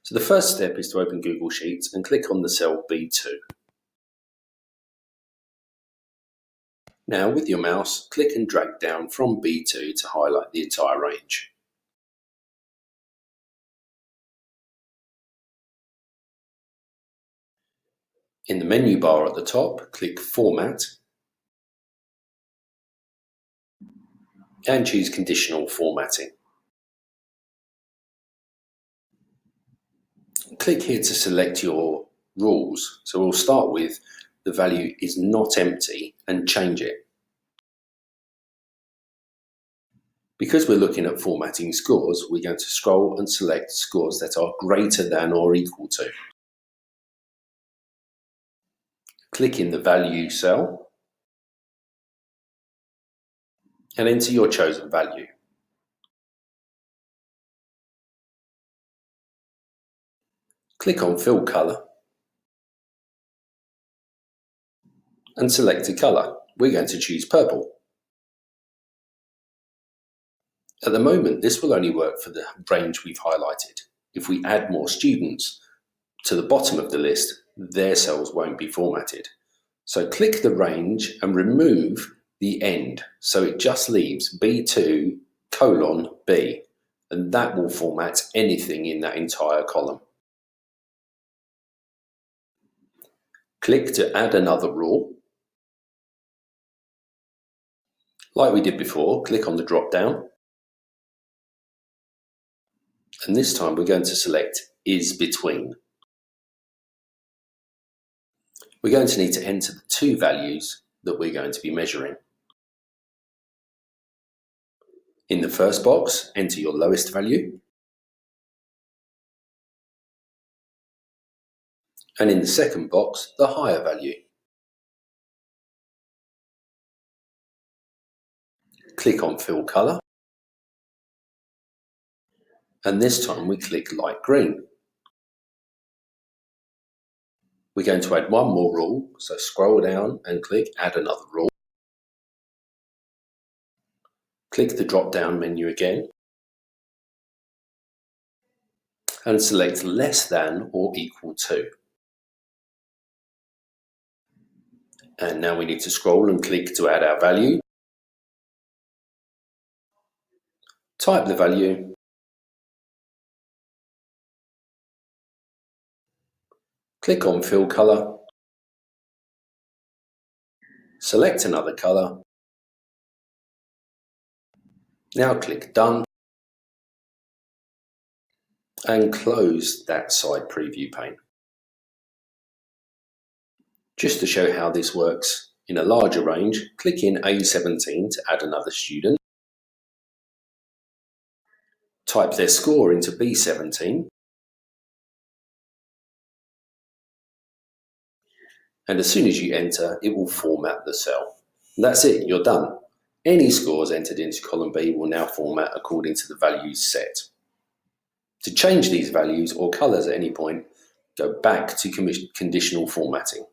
So the first step is to open Google Sheets and click on the cell B2. Now with your mouse, click and drag down from B2 to highlight the entire range. In the menu bar at the top, click Format and choose Conditional Formatting. Click here to select your rules. So we'll start with the value is not empty and change it. Because we're looking at formatting scores, we're going to scroll and select scores that are greater than or equal to. Click in the value cell and enter your chosen value. Click on Fill Color and select a color. We're going to choose purple. At the moment, this will only work for the range we've highlighted. If we add more students to the bottom of the list, their cells won't be formatted. So click the range and remove the end. So it just leaves B2:B, and that will format anything in that entire column. Click to add another rule. Like we did before, click on the drop down. And this time we're going to select is between. We're going to need to enter the two values that we're going to be measuring. In the first box, enter your lowest value. And in the second box, the higher value. Click on Fill Color. And this time we click light green. We're going to add one more rule, so scroll down and click Add Another Rule. Click the drop-down menu again and select less than or equal to. And now we need to scroll and click to add our value. Type the value. Click on Fill Color. Select another color. Now click Done. And close that side preview pane. Just to show how this works in a larger range, click in A17 to add another student. Type their score into B17. And as soon as you enter, it will format the cell. And that's it, you're done. Any scores entered into column B will now format according to the values set. To change these values or colors at any point, go back to conditional formatting.